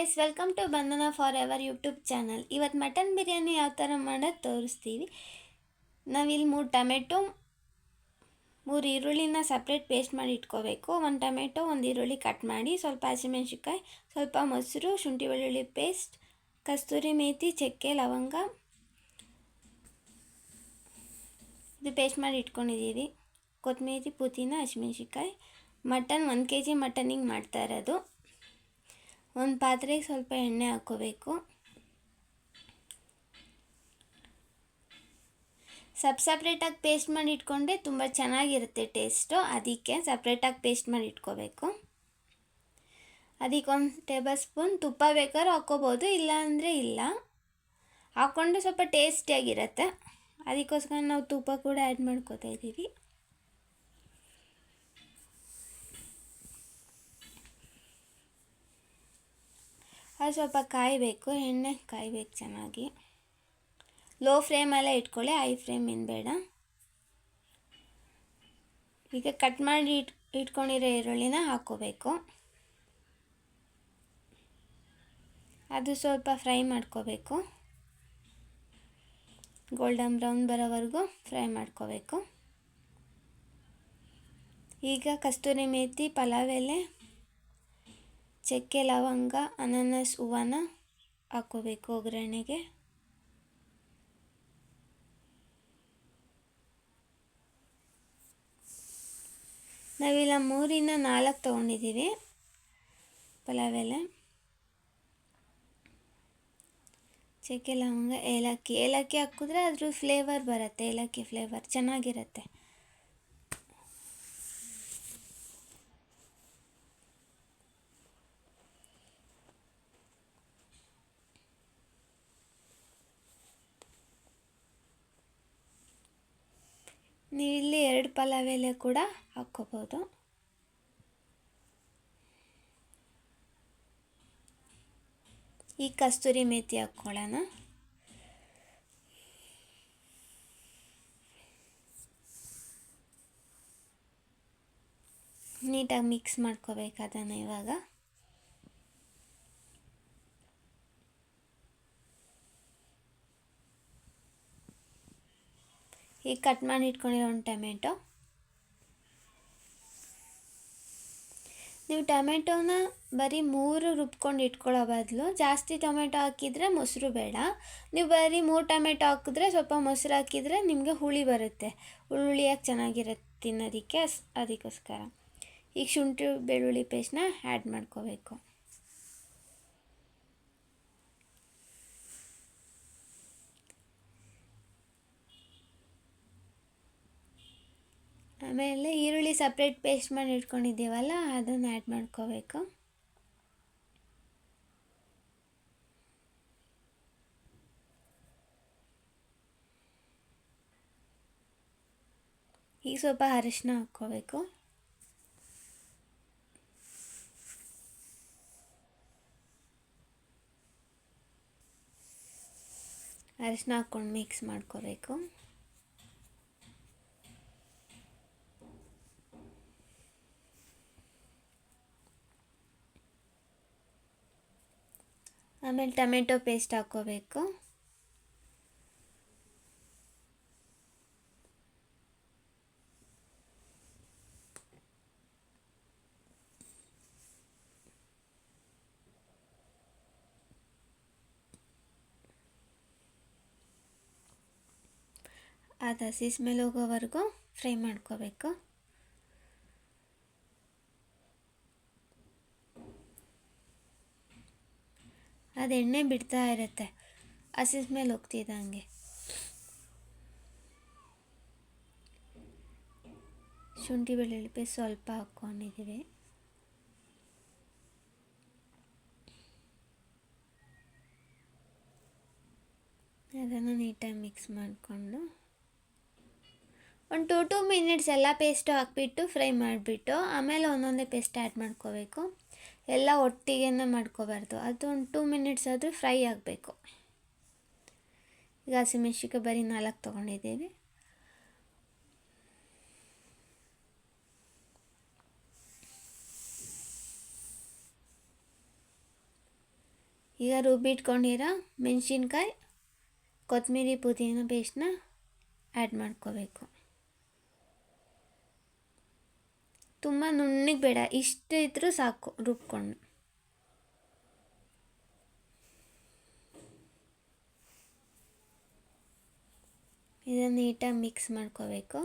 Guys, welcome to ಬಂಧನ for ever YouTube channel. ಇವತ್ತು mutton biryani ಯಾವ ಥರ ಮಾಡೋದು ತೋರಿಸ್ತೀವಿ. ನಾವಿಲ್ಲಿ 3 ಟೊಮೆಟೊ, 3 ಈರುಳ್ಳಿನ ಸಪ್ರೇಟ್ ಪೇಸ್ಟ್ ಮಾಡಿ ಇಟ್ಕೋಬೇಕು. 1 ಟೊಮೆಟೊ, 1 ಈರುಳ್ಳಿ ಕಟ್ ಮಾಡಿ, ಸ್ವಲ್ಪ ಹಸಿಮೆಣ್ಸಿನ್ಕಾಯಿ, ಸ್ವಲ್ಪ ಮೊಸರು, ಶುಂಠಿ ಬೆಳ್ಳುಳ್ಳಿ ಪೇಸ್ಟ್, ಕಸ್ತೂರಿ ಮೇಥಿ, ಚಕ್ಕೆ, ಲವಂಗ ಇದು ಪೇಸ್ಟ್ ಮಾಡಿ ಇಟ್ಕೊಂಡಿದ್ದೀವಿ. ಕೊತ್ತಂಬರಿ, ಪುದೀನ, ಹಸಿಮೆಣ್ಸಿನ್ಕಾಯಿ. ಮಟನ್ 1 kg ಮಟನಿಗೆ ಮಾಡ್ತಾ ಇರೋದು. ಒಂದು ಪಾತ್ರೆಗೆ ಸ್ವಲ್ಪ ಎಣ್ಣೆ ಹಾಕ್ಕೋಬೇಕು. ಸಪ್ರೇಟಾಗಿ ಪೇಸ್ಟ್ ಮಾಡಿ ಇಟ್ಕೊಂಡ್ರೆ ತುಂಬ ಚೆನ್ನಾಗಿರುತ್ತೆ ಟೇಸ್ಟು. ಅದಕ್ಕೆ ಸಪ್ರೇಟಾಗಿ ಪೇಸ್ಟ್ ಮಾಡಿ ಇಟ್ಕೋಬೇಕು. ಅದಕ್ಕೆ 1 ಟೇಬಲ್ ಸ್ಪೂನ್ ತುಪ್ಪ ಬೇಕಾದ್ರೂ ಹಾಕ್ಕೋಬೋದು, ಇಲ್ಲಾಂದರೆ ಇಲ್ಲ. ಹಾಕ್ಕೊಂಡು ಸ್ವಲ್ಪ ಟೇಸ್ಟಿಯಾಗಿರುತ್ತೆ. ಅದಕ್ಕೋಸ್ಕರ ನಾವು ತುಪ್ಪ ಕೂಡ ಆ್ಯಡ್ ಮಾಡ್ಕೋತಾ ಇದ್ದೀವಿ. ಅದು ಸ್ವಲ್ಪ ಕಾಯಬೇಕು, ಎಣ್ಣೆ ಕಾಯಬೇಕು ಚೆನ್ನಾಗಿ. ಲೋ ಫ್ಲೇಮಲ್ಲೇ ಇಟ್ಕೊಳ್ಳಿ, ಹೈ ಫ್ಲೇಮ್ ಏನು ಬೇಡ. ಈಗ ಕಟ್ ಮಾಡಿ ಇಟ್ಕೊಂಡಿರೋ ಈರುಳ್ಳಿನ ಹಾಕ್ಕೋಬೇಕು. ಅದು ಸ್ವಲ್ಪ ಫ್ರೈ ಮಾಡ್ಕೋಬೇಕು, ಗೋಲ್ಡನ್ ಬ್ರೌನ್ ಬರೋವರೆಗೂ ಫ್ರೈ ಮಾಡ್ಕೋಬೇಕು. ಈಗ ಕಸ್ತೂರಿ ಮೇಥಿ, ಪಲಾವ್ ಎಲೆ, ಚಕ್ಕೆ, ಲವಂಗ, ಅನಾನಸ್ ಹೂವನ್ನ ಹಾಕ್ಕೋಬೇಕು ಒಗ್ಗರಣೆಗೆ. ನಾವಿಲ್ಲ 3ರಿಂದ 4 ತೊಗೊಂಡಿದ್ದೀವಿ ಪಲಾವ್ ಎಲೆ. ಚಕ್ಕೆ, ಲವಂಗ, ಏಲಕ್ಕಿ ಹಾಕಿದ್ರೆ ಅದ್ರ ಫ್ಲೇವರ್ ಬರುತ್ತೆ. ಏಲಕ್ಕಿ ಫ್ಲೇವರ್ ಚೆನ್ನಾಗಿರುತ್ತೆ. ನೀವಿಲ್ಲಿ 2 ಪಲಾವ್ ಎಲೆ ಕೂಡ ಹಾಕ್ಕೋಬೋದು. ಈ ಕಸ್ತೂರಿ ಮೇಥಿ ಹಾಕ್ಕೊಳ್ಳೋಣ. ನೀಟಾಗಿ ಮಿಕ್ಸ್ ಮಾಡ್ಕೋಬೇಕು ಅದನ್ನು. ಇವಾಗ ಈಗ ಕಟ್ ಮಾಡಿ ಇಟ್ಕೊಂಡಿರೋ 1 ಟೊಮೆಟೊ. ನೀವು ಟೊಮೆಟೊನ ಬರೀ 3 ರುಬ್ಕೊಂಡು ಇಟ್ಕೊಳ್ಳೋ ಬದಲು ಜಾಸ್ತಿ ಟೊಮೆಟೊ ಹಾಕಿದರೆ ಮೊಸರು ಬೇಡ. ನೀವು ಬರೀ 3 ಟೊಮೆಟೊ ಹಾಕಿದ್ರೆ ಸ್ವಲ್ಪ ಮೊಸರು ಹಾಕಿದರೆ ನಿಮಗೆ ಹುಳಿ ಬರುತ್ತೆ. ಹುಳಿಯಾಗಿ ಚೆನ್ನಾಗಿರುತ್ತೆ ತಿನ್ನೋದಕ್ಕೆ. ಅದಕ್ಕೋಸ್ಕರ ಈಗ ಶುಂಠಿ ಬೆಳ್ಳುಳ್ಳಿ ಪೇಸ್ಟ್ನ ಆ್ಯಡ್ ಮಾಡ್ಕೋಬೇಕು. ಆಮೇಲೆ ಈರುಳ್ಳಿ ಸಪ್ರೇಟ್ ಪೇಸ್ಟ್ ಮಾಡಿ ಇಟ್ಕೊಂಡಿದ್ದೀವಲ್ಲ, ಅದನ್ನು ಆ್ಯಡ್ ಮಾಡ್ಕೋಬೇಕು. ಈಗ ಸ್ವಲ್ಪ ಅರಿಶಿನ ಹಾಕ್ಕೋಬೇಕು. ಅರಿಶಿನ ಹಾಕ್ಕೊಂಡು ಮಿಕ್ಸ್ ಮಾಡ್ಕೋಬೇಕು. ಆಮೇಲೆ ಟೊಮೆಟೊ ಪೇಸ್ಟ್ ಹಾಕ್ಕೋಬೇಕು. ಅದು ಹಸಿ ಸ್ಮೆಲ್ ಹೋಗೋವರೆಗೂ ಫ್ರೈ ಮಾಡ್ಕೋಬೇಕು. ಅದು ಎಣ್ಣೆ ಬಿಡ್ತಾ ಇರುತ್ತೆ ಹಸಿ ಸ್ಮೆಲ್ ಹೋಗ್ತಿದ್ದಂಗೆ. ಶುಂಠಿ ಬೆಳ್ಳುಳ್ಳಿ ಪೇಸ್ಟ್ ಸ್ವಲ್ಪ ಹಾಕ್ಕೊಂಡಿದ್ದೀವಿ. ಅದನ್ನು ನೀಟಾಗಿ ಮಿಕ್ಸ್ ಮಾಡಿಕೊಂಡು ಒಂದು 2 ಮಿನಿಟ್ಸ್ ಎಲ್ಲ ಪೇಸ್ಟು ಹಾಕ್ಬಿಟ್ಟು ಫ್ರೈ ಮಾಡಿಬಿಟ್ಟು ಆಮೇಲೆ ಒಂದೊಂದೇ ಪೇಸ್ಟ್ ಆ್ಯಡ್ ಮಾಡ್ಕೋಬೇಕು. ಎಲ್ಲ ಒಟ್ಟಿಗೆ ಮಾಡ್ಕೋಬಾರ್ದು. ಅದು ಒಂದು 2 ಮಿನಿಟ್ಸ್ ಆದರೂ ಫ್ರೈ ಆಗಬೇಕು. ಈಗ ಹಸಿಮೆಣ್ಸಿನ್ಕಾಯಿ ಬರೀ 4 ತೊಗೊಂಡಿದ್ದೀವಿ. ಈಗ ರುಬ್ಬಿಟ್ಕೊಂಡಿರೋ ಮೆಣಸಿನ್ಕಾಯಿ, ಕೊತ್ತಂಬರಿ, ಪುದೀನ ಪೇಸ್ಟ್ನ ಆ್ಯಡ್ ಮಾಡ್ಕೋಬೇಕು. ತುಂಬ ನುಣ್ಣಗೆ ಬೇಡ, ಇಷ್ಟು ಇದ್ರೂ ಸಾಕು ರುಬ್ಕೊಂಡು. ಇದನ್ನು ನೀಟಾಗಿ ಮಿಕ್ಸ್ ಮಾಡ್ಕೋಬೇಕು.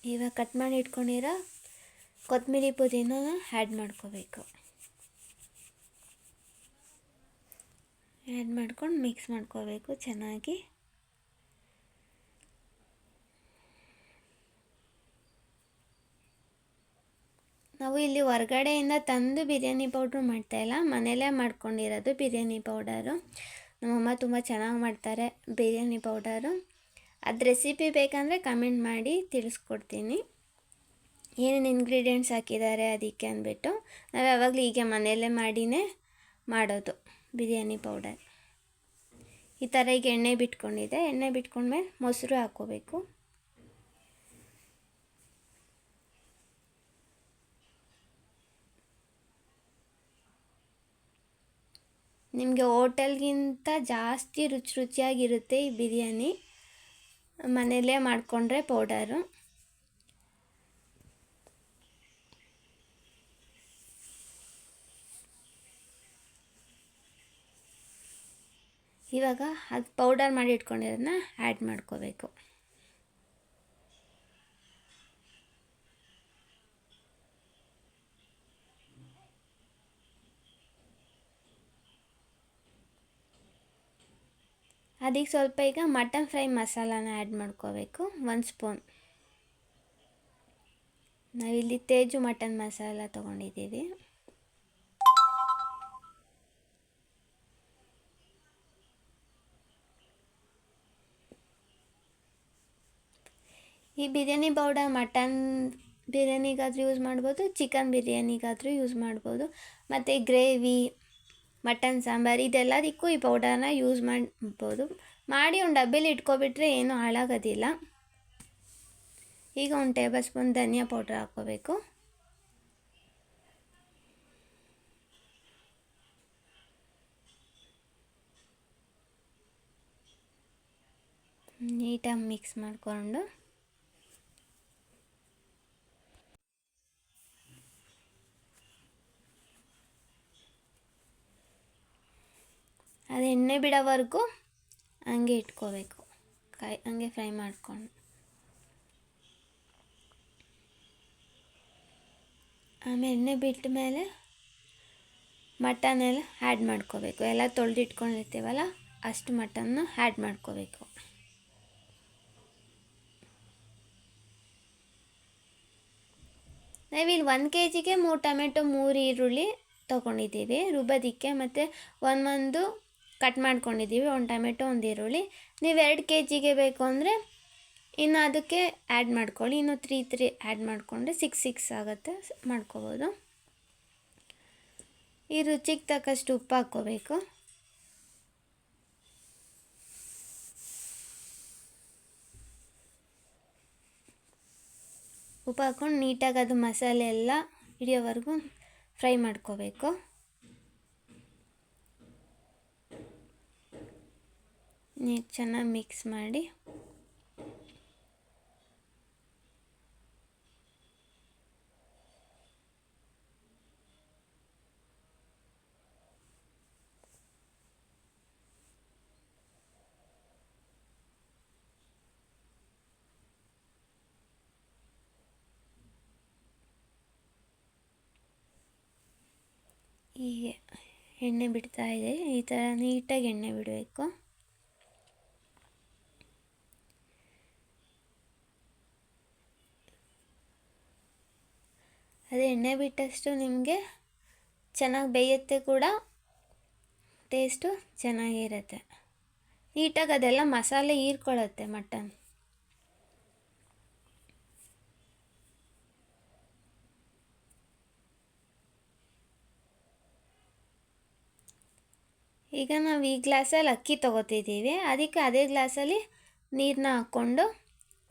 ಇವಾಗ ಕಟ್ ಮಾಡಿ ಇಟ್ಕೊಂಡಿರೋ ಕೊತ್ತಂಬರಿ, ಪುದೀನ ಆ್ಯಡ್ ಮಾಡ್ಕೋಬೇಕು. ಆ್ಯಡ್ ಮಾಡ್ಕೊಂಡು ಮಿಕ್ಸ್ ಮಾಡ್ಕೋಬೇಕು ಚೆನ್ನಾಗಿ. ನಾವು ಇಲ್ಲಿ ಹೊರಗಡೆಯಿಂದ ತಂದು ಬಿರಿಯಾನಿ ಪೌಡ್ರು ಮಾಡ್ತಾಯಿಲ್ಲ, ಮನೆಯಲ್ಲೇ ಮಾಡ್ಕೊಂಡಿರೋದು ಬಿರಿಯಾನಿ ಪೌಡರು. ನಮ್ಮಮ್ಮ ತುಂಬ ಚೆನ್ನಾಗಿ ಮಾಡ್ತಾರೆ ಬಿರಿಯಾನಿ ಪೌಡರು. ಅದು ರೆಸಿಪಿ ಬೇಕಂದರೆ ಕಮೆಂಟ್ ಮಾಡಿ ತಿಳಿಸ್ಕೊಡ್ತೀನಿ, ಏನೇನು ಇಂಗ್ರೀಡಿಯೆಂಟ್ಸ್ ಹಾಕಿದ್ದಾರೆ ಅದಕ್ಕೆ ಅಂದ್ಬಿಟ್ಟು. ನಾವು ಯಾವಾಗಲೂ ಹೀಗೆ ಮನೆಯಲ್ಲೇ ಮಾಡಿನೇ ಮಾಡೋದು ಬಿರಿಯಾನಿ ಪೌಡರ್. ಈ ಥರ ಈಗ ಎಣ್ಣೆ ಬಿಟ್ಕೊಂಡಿದೆ. ಎಣ್ಣೆ ಬಿಟ್ಕೊಂಡ್ಮೇಲೆ ಮೊಸರು ಹಾಕ್ಕೋಬೇಕು. ನಿಮಗೆ ಹೋಟೆಲ್ಗಿಂತ ಜಾಸ್ತಿ ರುಚಿಯಾಗಿರುತ್ತೆ ಈ ಬಿರಿಯಾನಿ ಮನೆಯಲ್ಲೇ ಮಾಡಿಕೊಂಡ್ರೆ ಪೌಡರು. ಇವಾಗ ಅದು ಪೌಡರ್ ಮಾಡಿ ಇಟ್ಕೊಂಡಿರೋದನ್ನ ಆ್ಯಡ್ ಮಾಡ್ಕೋಬೇಕು. ಅದಕ್ಕೆ ಸ್ವಲ್ಪ ಈಗ ಮಟನ್ ಫ್ರೈ ಮಸಾಲಾನ ಆ್ಯಡ್ ಮಾಡ್ಕೋಬೇಕು, 1 ಸ್ಪೂನ್. ನಾವಿಲ್ಲಿ ತೇಜು ಮಟನ್ ಮಸಾಲ ತೊಗೊಂಡಿದ್ದೀವಿ. ಈ ಬಿರಿಯಾನಿ ಪೌಡರ್ ಮಟನ್ ಬಿರಿಯಾನಿಗಾದರೂ ಯೂಸ್ ಮಾಡ್ಬೋದು, ಚಿಕನ್ ಬಿರಿಯಾನಿಗಾದರೂ ಯೂಸ್ ಮಾಡ್ಬೋದು. ಮತ್ತು ಗ್ರೇವಿ, ಮಟನ್ ಸಾಂಬಾರು ಇದೆಲ್ಲದಕ್ಕೂ ಈ ಪೌಡರ್ನ ಯೂಸ್ ಮಾಡ್ಬೋದು. ಮಾಡಿ ಒಂದು ಡಬ್ಬಿಲಿ ಇಟ್ಕೊಬಿಟ್ರೆ ಏನೂ ಹಾಳಾಗೋದಿಲ್ಲ. ಈಗ 1 ಟೇಬಲ್ ಸ್ಪೂನ್ ಧನಿಯಾ ಪೌಡ್ರ್ ಹಾಕ್ಕೋಬೇಕು. ನೀಟಾಗಿ ಮಿಕ್ಸ್ ಮಾಡಿಕೊಂಡು ಅದು ಎಣ್ಣೆ ಬಿಡೋವರೆಗೂ ಹಂಗೆ ಇಟ್ಕೋಬೇಕು, ಹಂಗೆ ಫ್ರೈ ಮಾಡ್ಕೊಂಡು. ಆಮೇಲೆ ಎಣ್ಣೆ ಬಿಟ್ಟ ಮೇಲೆ ಮಟನೆಲ್ಲ ಆ್ಯಡ್ ಮಾಡ್ಕೋಬೇಕು. ಎಲ್ಲ ತೊಳೆದಿಟ್ಕೊಂಡಿರ್ತೀವಲ್ಲ ಅಷ್ಟು ಮಟನ್ನ ಆ್ಯಡ್ ಮಾಡ್ಕೋಬೇಕು. ನಾವಿಲ್ಲಿ 1 kgಗೆ 3 ಟೊಮೆಟೊ, 3 ಈರುಳ್ಳಿ ತೊಗೊಂಡಿದ್ದೀವಿ ರುಬ್ಬೋದಕ್ಕೆ. ಮತ್ತು ಒಂದು ಕಟ್ ಮಾಡ್ಕೊಂಡಿದ್ದೀವಿ, 1 ಟೊಮೆಟೊ, 1 ಈರುಳ್ಳಿ. ನೀವು 2 kgಗೆ ಬೇಕು ಅಂದರೆ ಇನ್ನು ಅದಕ್ಕೆ ಆ್ಯಡ್ ಮಾಡ್ಕೊಳ್ಳಿ, ಇನ್ನು 3 ಆ್ಯಡ್ ಮಾಡಿಕೊಂಡ್ರೆ 6 ಆಗುತ್ತೆ, ಮಾಡ್ಕೋಬೋದು. ಈ ರುಚಿಗೆ ತಕ್ಕಷ್ಟು ಉಪ್ಪು ಹಾಕ್ಕೋಬೇಕು. ಉಪ್ಪು ಹಾಕ್ಕೊಂಡು ನೀಟಾಗಿ ಅದು ಮಸಾಲೆ ಎಲ್ಲ ಹಿಡಿಯೋವರೆಗೂ ಫ್ರೈ ಮಾಡ್ಕೋಬೇಕು. ಚೆನ್ನಾಗಿ ಮಿಕ್ಸ್ ಮಾಡಿ ಹೀಗೆ ಎಣ್ಣೆ ಬಿಡ್ತಾ ಇದೆ. ಈ ಥರ ನೀಟಾಗಿ ಎಣ್ಣೆ ಬಿಡಬೇಕು. ಅದೇ ಎಣ್ಣೆ ಬಿಟ್ಟಷ್ಟು ನಿಮಗೆ ಚೆನ್ನಾಗಿ ಬೇಯುತ್ತೆ ಕೂಡ, ಟೇಸ್ಟು ಚೆನ್ನಾಗಿರುತ್ತೆ. ನೀಟಾಗಿ ಅದೆಲ್ಲ ಮಸಾಲೆ ಹೀರ್ಕೊಳ್ಳುತ್ತೆ ಮಟನ್. ಈಗ ನಾವು ಈ ಗ್ಲಾಸಲ್ಲಿ ಅಕ್ಕಿ ತೊಗೋತಿದ್ದೀವಿ, ಅದಕ್ಕೆ ಅದೇ ಗ್ಲಾಸಲ್ಲಿ ನೀರನ್ನ ಹಾಕ್ಕೊಂಡು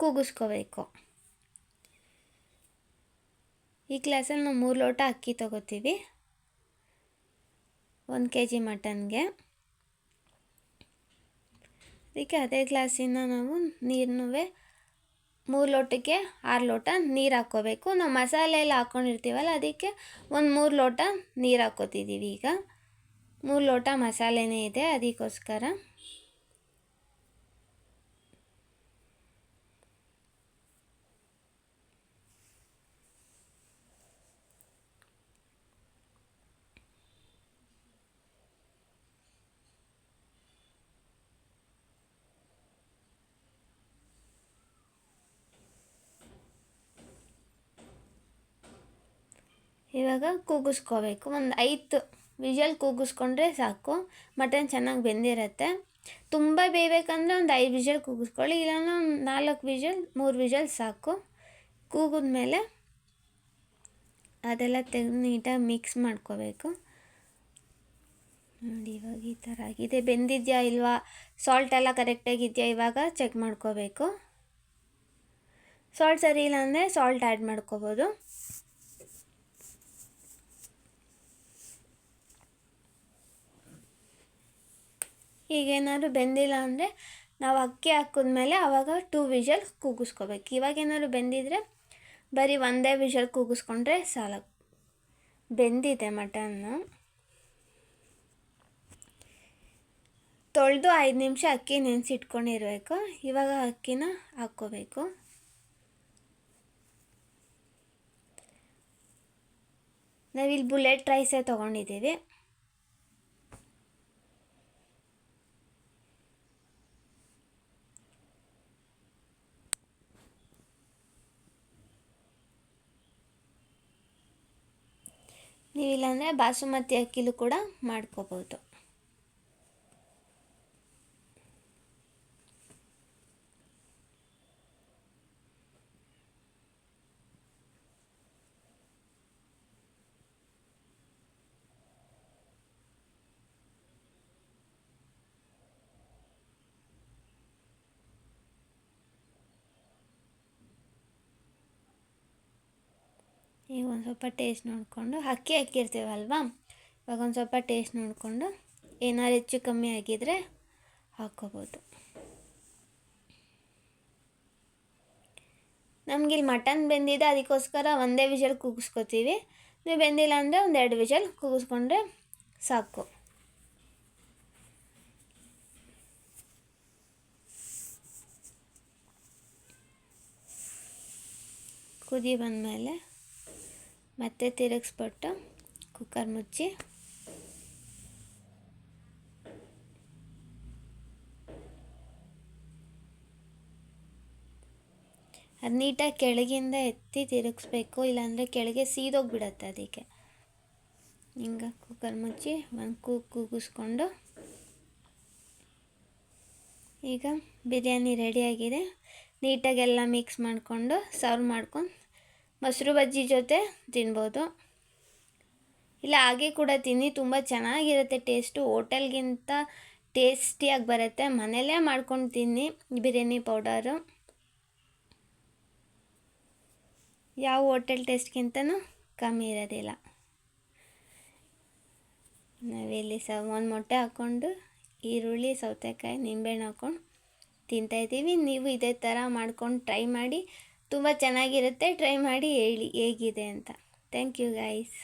ಕೂಗಿಸ್ಕೋಬೇಕು. ಈ ಗ್ಲಾಸಲ್ಲಿ ನಾವು 3 ಲೋಟ ಅಕ್ಕಿ ತೊಗೋತೀವಿ 1 kg ಮಟನ್ಗೆ. ಅದಕ್ಕೆ ಅದೇ ಗ್ಲಾಸಿನ ನಾವು ನೀರನ್ನೂ 3 ಲೋಟಕ್ಕೆ 6 ಲೋಟ ನೀರು ಹಾಕ್ಕೋಬೇಕು. ನಾವು ಮಸಾಲೆ ಎಲ್ಲ ಹಾಕ್ಕೊಂಡಿರ್ತೀವಲ್ಲ, ಅದಕ್ಕೆ ಒಂದು 3 ಲೋಟ ನೀರು ಹಾಕ್ಕೋತಿದ್ದೀವಿ. ಈಗ 3 ಲೋಟ ಮಸಾಲೆನೇ ಇದೆ, ಅದಕ್ಕೋಸ್ಕರ. ಇವಾಗ ಕೂಗಿಸ್ಕೋಬೇಕು. ಒಂದು 5 ವಿಷಲ್ ಕೂಗಿಸ್ಕೊಂಡ್ರೆ ಸಾಕು, ಮಟನ್ ಚೆನ್ನಾಗಿ ಬೆಂದಿರುತ್ತೆ. ತುಂಬ ಬೇಯಬೇಕಂದ್ರೆ ಒಂದು 5 ವಿಷಲ್ ಕೂಗಿಸ್ಕೊಳ್ಳಿ, ಇಲ್ಲಾಂದ್ರೆ ಒಂದು 4 ವಿಷಲ್ 3 ವಿಷಲ್ ಸಾಕು. ಕೂಗಿದ್ಮೇಲೆ ಅದೆಲ್ಲ ತೆಗೆದು ನೀಟಾಗಿ ಮಿಕ್ಸ್ ಮಾಡ್ಕೋಬೇಕು. ನೋಡಿ ಇವಾಗ ಈ ಥರ ಆಗಿದೆ. ಬೆಂದಿದೆಯಾ ಇಲ್ವಾ, ಸಾಲ್ಟ್ ಎಲ್ಲ ಕರೆಕ್ಟಾಗಿದೆಯಾ ಇವಾಗ ಚೆಕ್ ಮಾಡ್ಕೋಬೇಕು. ಸಾಲ್ಟ್ ಸರಿ ಇಲ್ಲ ಅಂದರೆ ಸಾಲ್ಟ್ ಆ್ಯಡ್ ಮಾಡ್ಕೋಬೋದು. ಈಗೇನಾದ್ರು ಬೆಂದಿಲ್ಲ ಅಂದರೆ ನಾವು ಅಕ್ಕಿ ಹಾಕಿದ್ಮೇಲೆ ಆವಾಗ 2 ವಿಷಲ್ ಕೂಗಿಸ್ಕೋಬೇಕು. ಇವಾಗೇನಾದ್ರು ಬೆಂದಿದ್ರೆ ಬರೀ 1 ವಿಷಲ್ ಕೂಗಿಸ್ಕೊಂಡ್ರೆ ಸಾಕು, ಬೆಂದಿದೆ ಮಟನ್ನು. ತೊಳೆದು 5 ನಿಮಿಷ ಅಕ್ಕಿ ನೆನೆಸಿಟ್ಕೊಂಡಿರಬೇಕು. ಇವಾಗ ಅಕ್ಕಿನ ಹಾಕ್ಕೋಬೇಕು. ನಾವಿಲ್ಲಿ ಬುಲೆಟ್ ರೈಸೇ ತೊಗೊಂಡಿದ್ದೀವಿ. ನೀವಿಲ್ಲಾಂದರೆ ಬಾಸುಮತಿ ಅಕ್ಕಿಲೂ ಕೂಡ ಮಾಡ್ಕೋಬೋದು. ಈಗ ಒಂದು ಸ್ವಲ್ಪ ಟೇಸ್ಟ್ ನೋಡಿಕೊಂಡು, ಅಕ್ಕಿ ಹಾಕಿರ್ತೀವಲ್ವ, ಇವಾಗ ಒಂದು ಸ್ವಲ್ಪ ಟೇಸ್ಟ್ ನೋಡಿಕೊಂಡು ಏನಾರು ಹೆಚ್ಚು ಕಮ್ಮಿ ಆಗಿದ್ರೆ ಹಾಕ್ಕೋಬೋದು. ನಮಗಿಲ್ಲಿ ಮಟನ್ ಬೆಂದಿದೆ, ಅದಕ್ಕೋಸ್ಕರ 1 ವಿಷಲ್ ಕೂಗಿಸ್ಕೊತೀವಿ. ನೀವು ಬೆಂದಿಲ್ಲ ಅಂದರೆ ಒಂದು 2 ವಿಷಲ್ ಕೂಗಿಸ್ಕೊಂಡ್ರೆ ಸಾಕು. ಕುದಿ ಬಂದಮೇಲೆ ಮತ್ತೆ ತಿರುಗಿಸ್ಬಿಟ್ಟು ಕುಕ್ಕರ್ ಮುಚ್ಚಿ ಅದು ನೀಟಾಗಿ ಕೆಳಗಿಂದ ಎತ್ತಿ ತಿರುಗಿಸ್ಬೇಕು, ಇಲ್ಲಾಂದರೆ ಕೆಳಗೆ ಸೀದೋಗಿಬಿಡತ್ತೆ. ಅದಕ್ಕೆ ಹಿಂಗೆ ಕುಕ್ಕರ್ ಮುಚ್ಚಿ ಒಂದು ಕೂಗಿಸ್ಕೊಂಡು, ಈಗ ಬಿರಿಯಾನಿ ರೆಡಿಯಾಗಿದೆ. ನೀಟಾಗೆಲ್ಲ ಮಿಕ್ಸ್ ಮಾಡಿಕೊಂಡು ಸರ್ವ್ ಮಾಡ್ಕೊಂಡು ಮೊಸರು ಬಜ್ಜಿ ಜೊತೆ ತಿನ್ಬೋದು, ಇಲ್ಲ ಹಾಗೆ ಕೂಡ ತಿನ್ನಿ, ತುಂಬ ಚೆನ್ನಾಗಿರುತ್ತೆ ಟೇಸ್ಟು. ಹೋಟೆಲ್ಗಿಂತ ಟೇಸ್ಟಿಯಾಗಿ ಬರುತ್ತೆ. ಮನೆಯಲ್ಲೇ ಮಾಡ್ಕೊಂಡು ತಿನ್ನಿ. ಬಿರಿಯಾನಿ ಪೌಡರು ಯಾವ ಹೋಟೆಲ್ ಟೇಸ್ಟ್ಗಿಂತನೂ ಕಮ್ಮಿ ಇರೋದಿಲ್ಲ. ನಾವಿಲ್ಲಿ ಒಂದು ಮೊಟ್ಟೆ ಹಾಕ್ಕೊಂಡು ಈರುಳ್ಳಿ, ಸೌತೆಕಾಯಿ, ನಿಂಬೆಹಣ್ಣು ಹಾಕ್ಕೊಂಡು ತಿಂತಾಯಿದ್ದೀವಿ. ನೀವು ಇದೇ ಥರ ಮಾಡ್ಕೊಂಡು ಟ್ರೈ ಮಾಡಿ, ತುಂಬ ಚೆನ್ನಾಗಿರುತ್ತೆ. ಟ್ರೈ ಮಾಡಿ ಹೇಳಿ ಹೇಗಿದೆ ಅಂತ. Thank you guys.